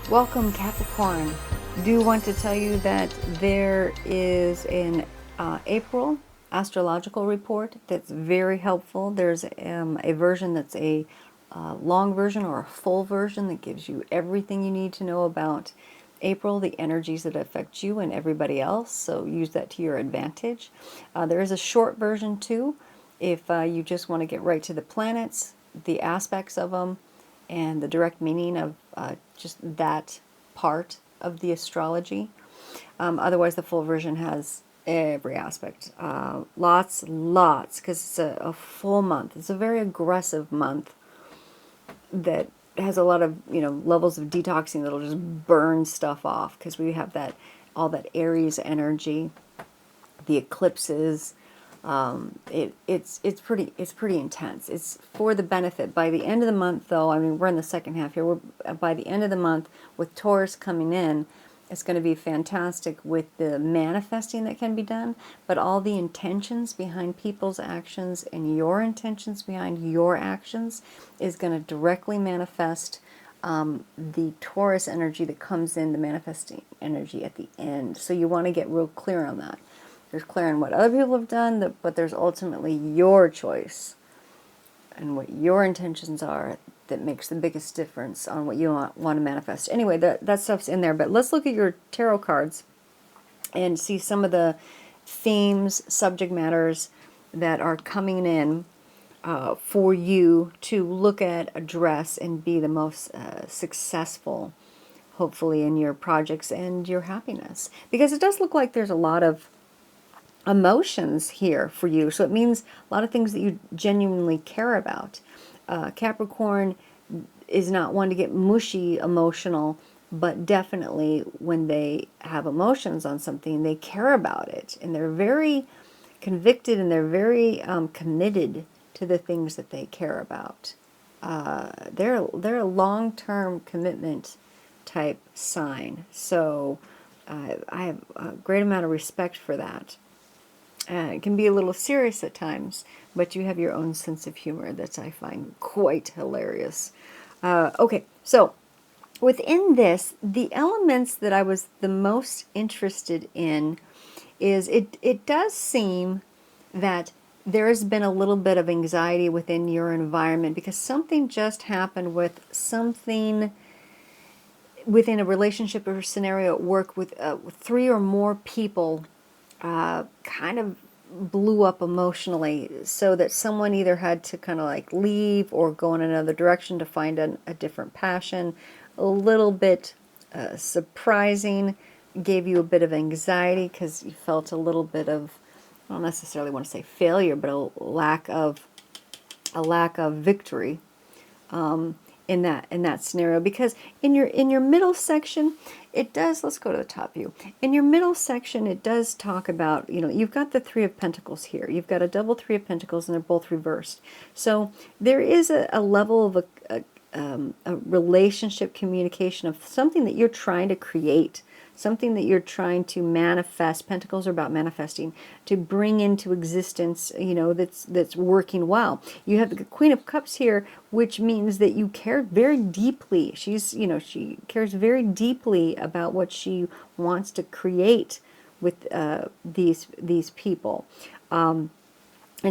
Welcome, Capricorn. Do want to tell you that there is an April Astrological Report that's very helpful. There's a version that's a long version or a full version that gives you everything you need to know about April, the energies that affect you and everybody else, so use that to your advantage. There is a short version too, if you just want to get right to the planets, the aspects of them, and the direct meaning of just that part of the astrology. Otherwise, the full version has every aspect. Lots, because it's a full month. It's a very aggressive month that has a lot of, levels of detoxing that'll just burn stuff off, because we have all that Aries energy, the eclipses. It's pretty intense. It's for the benefit. By the end of the month, though, I mean, we're in the second half here. By the end of the month, with Taurus coming in, it's going to be fantastic with the manifesting that can be done, but all the intentions behind people's actions and your intentions behind your actions is going to directly manifest the Taurus energy that comes in, the manifesting energy at the end. So you want to get real clear on that. There's clear on what other people have done, but there's ultimately your choice and what your intentions are that makes the biggest difference on what you want to manifest. Anyway, that stuff's in there, but let's look at your tarot cards and see some of the themes, subject matters that are coming in for you to look at, address, and be the most successful, hopefully, in your projects and your happiness. Because it does look like there's a lot of emotions here for you. So it means a lot of things that you genuinely care about. Capricorn is not one to get mushy emotional, but definitely when they have emotions on something, they care about it. And they're very convicted, and they're very committed to the things that they care about. They're a long-term commitment type sign. So I have a great amount of respect for that. It can be a little serious at times, but you have your own sense of humor that I find quite hilarious. Okay, so within this, the elements that I was the most interested in is it does seem that there has been a little bit of anxiety within your environment because something just happened with something within a relationship or scenario at work with three or more people kind of blew up emotionally, so that someone either had to kind of like leave or go in another direction to find a different passion. A little bit surprising, gave you a bit of anxiety because you felt a little bit of, I don't necessarily want to say failure, but a lack of victory in that scenario. Because in your middle section, it does, let's go to the top view. In your middle section, it does talk about, you've got the Three of Pentacles here. You've got a double Three of Pentacles, and they're both reversed. So there is a level of a relationship communication of something that you're trying to create, something that you're trying to manifest. Pentacles are about manifesting, to bring into existence, that's working well. You have the Queen of Cups here, which means that you care very deeply. She cares very deeply about what she wants to create with these people. And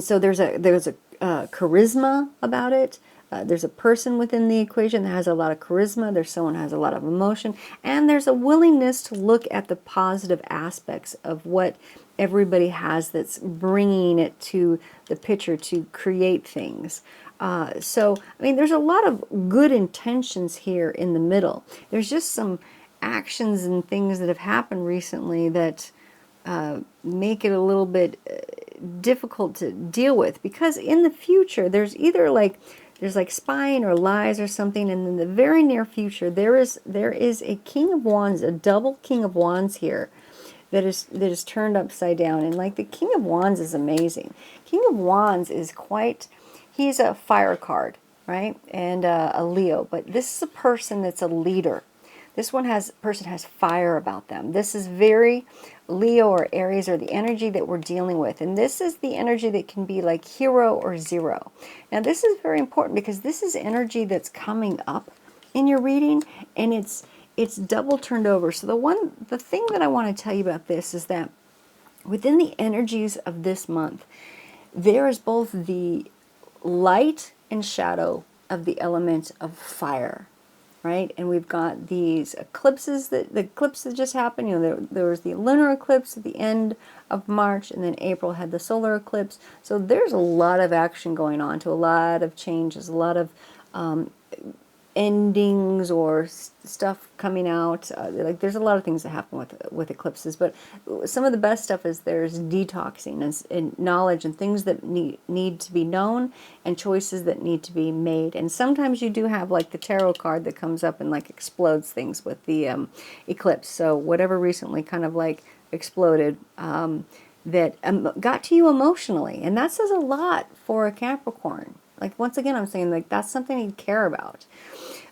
so there's a charisma about it. There's a person within the equation that has a lot of charisma. There's someone who has a lot of emotion. And there's a willingness to look at the positive aspects of what everybody has that's bringing it to the picture to create things. So, I mean, there's a lot of good intentions here in the middle. There's just some actions and things that have happened recently that make it a little bit difficult to deal with, because in the future there's either there's spying or lies or something, and in the very near future there is a King of Wands, a double King of Wands here that is turned upside down. And the King of Wands is amazing. King of Wands is he's a fire card, right? And a Leo, but this is a person that's a leader. This person has fire about them. This is very Leo or Aries, or the energy that we're dealing with. And this is the energy that can be like hero or zero. Now this is very important because this is energy that's coming up in your reading, and it's it's double turned over. So the thing that I want to tell you about this is that within the energies of this month, there is both the light and shadow of the element of fire, right? And we've got these eclipses, the eclipse that just happened. You know, there was the lunar eclipse at the end of March, and then April had the solar eclipse. So there's a lot of action going on, to a lot of changes, a lot of endings or stuff coming out. Like there's a lot of things that happen with eclipses, but some of the best stuff is there's detoxing and knowledge and things that need to be known and choices that need to be made. And sometimes you do have like the tarot card that comes up and like explodes things with the eclipse. So whatever recently kind of like exploded that got to you emotionally, and that says a lot for a Capricorn. Like, once again, I'm saying, like, that's something you care about.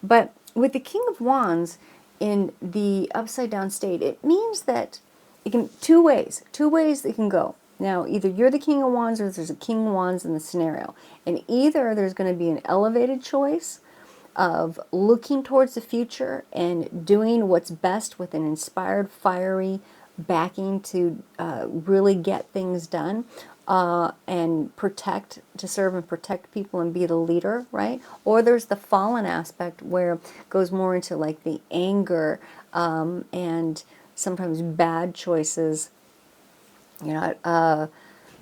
But with the King of Wands in the upside down state, it means that it can two ways that can go. Now, either you're the King of Wands or there's a King of Wands in the scenario. And either there's going to be an elevated choice of looking towards the future and doing what's best with an inspired, fiery backing to really get things done. And to serve and protect people and be the leader, right? Or there's the fallen aspect where it goes more into like the anger and sometimes bad choices, you know,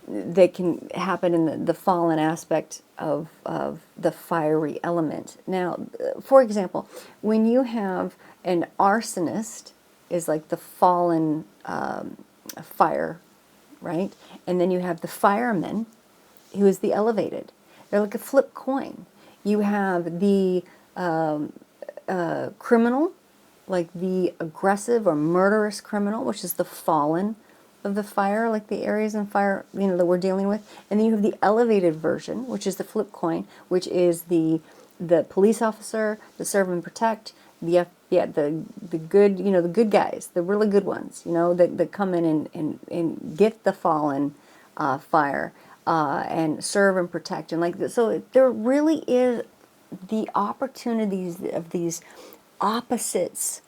that can happen in the fallen aspect of the fiery element. Now, for example, when you have an arsonist is like the fallen fire, right? And then you have the fireman, who is the elevated. They're like a flip coin. You have the criminal, like the aggressive or murderous criminal, which is the fallen of the fire, like the Aries and fire, you know, that we're dealing with. And then you have the elevated version, which is the flip coin, which is the police officer, the serve and protect, the good, you know, the good guys, the really good ones, you know, that come in and get the fallen fire and serve and protect. And like, so there really is the opportunities of these opposites,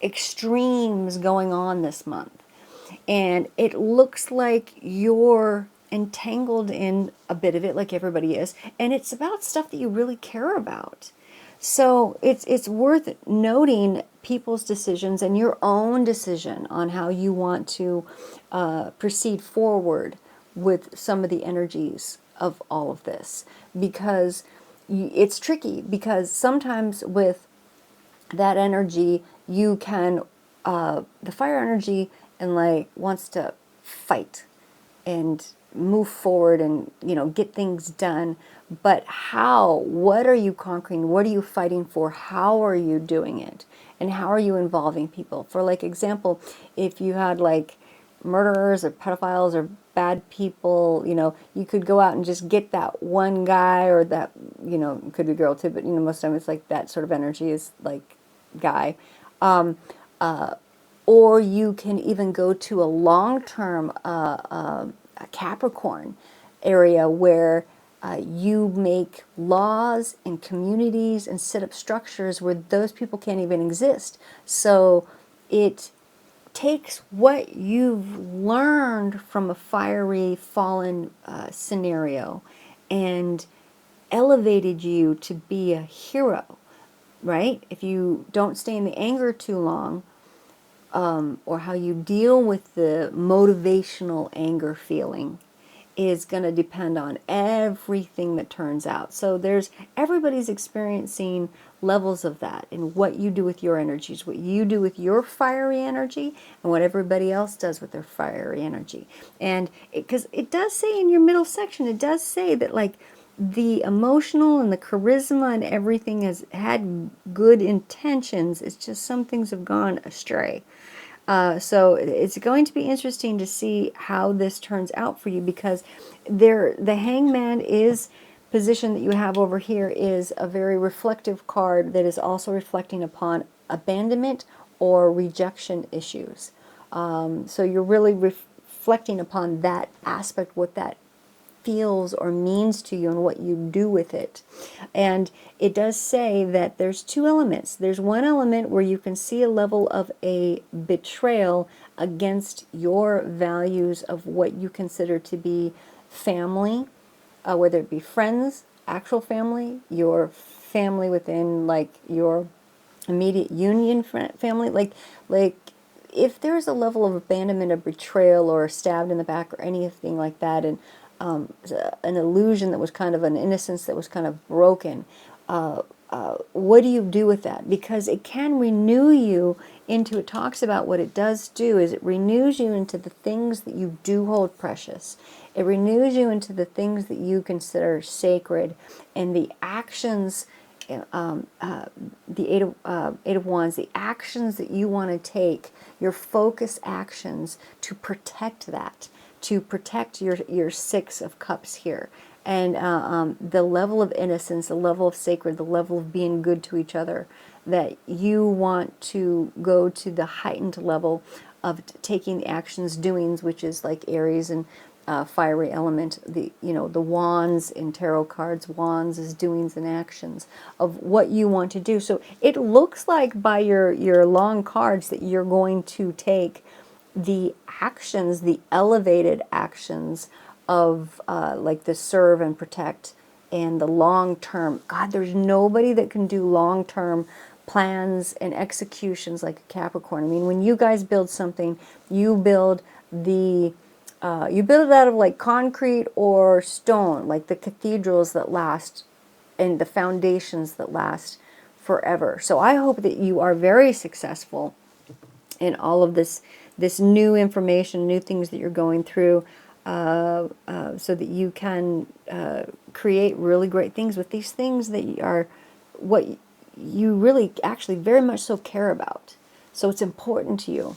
extremes going on this month. And it looks like you're entangled in a bit of it, like everybody is. And it's about stuff that you really care about. So it's worth noting people's decisions and your own decision on how you want to proceed forward with some of the energies of all of this. Because it's tricky, because sometimes with that energy, you can, the fire energy and like wants to fight and move forward and, you know, get things done. But how? What are you conquering? What are you fighting for? How are you doing it? And how are you involving people? For like example, if you had like murderers or pedophiles or bad people, you know, you could go out and just get that one guy, or that, you know, could be girl too, but, you know, most of the time it's like that sort of energy is like guy. Or you can even go to a long-term Capricorn area where you make laws and communities and set up structures where those people can't even exist. So it takes what you've learned from a fiery fallen scenario and elevated you to be a hero, right? If you don't stay in the anger too long, or how you deal with the motivational anger feeling is going to depend on everything that turns out. So everybody's experiencing levels of that, and what you do with your energies, what you do with your fiery energy, and what everybody else does with their fiery energy. And because it does say in your middle section, it does say that like the emotional and the charisma and everything has had good intentions. It's just some things have gone astray. So it's going to be interesting to see how this turns out for you, because the Hangman is position that you have over here is a very reflective card that is also reflecting upon abandonment or rejection issues. So you're really reflecting upon that aspect, what that feels or means to you and what you do with it. And it does say that there's two elements. There's one element where you can see a level of a betrayal against your values of what you consider to be family, whether it be friends, actual family, your family within like your immediate union family, like if there's a level of abandonment or betrayal or stabbed in the back or anything like that, and an illusion that was kind of an innocence that was kind of broken, what do you do with that? Because it can renew you into, it talks about what it does do is it renews you into the things that you do hold precious. It renews you into the things that you consider sacred, and the actions, the Eight of Wands, the actions that you want to take, your focus actions to protect that, to protect your Six of Cups here. And the level of innocence, the level of sacred, the level of being good to each other, that you want to go to the heightened level of taking the actions, doings, which is like Aries and fiery element. The wands in tarot cards, wands is doings and actions of what you want to do. So it looks like by your long cards that you're going to take the actions, the elevated actions of like the serve and protect and the long term. God, there's nobody that can do long term plans and executions like a Capricorn. I mean, when you guys build something, you build the you build it out of like concrete or stone, like the cathedrals that last and the foundations that last forever. So I hope that you are very successful in all of this new information, new things that you're going through, so that you can create really great things with these things that are what you really actually very much so care about. So it's important to you.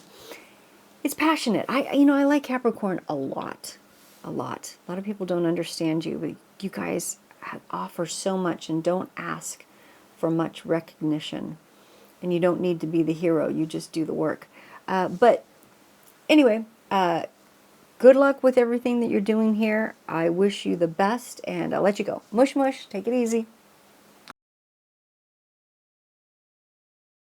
It's passionate. I like Capricorn a lot, a lot. A lot of people don't understand you, but you guys offer so much and don't ask for much recognition. And you don't need to be the hero. You just do the work. But anyway, good luck with everything that you're doing here. I wish you the best, and I'll let you go. Mush, mush. Take it easy.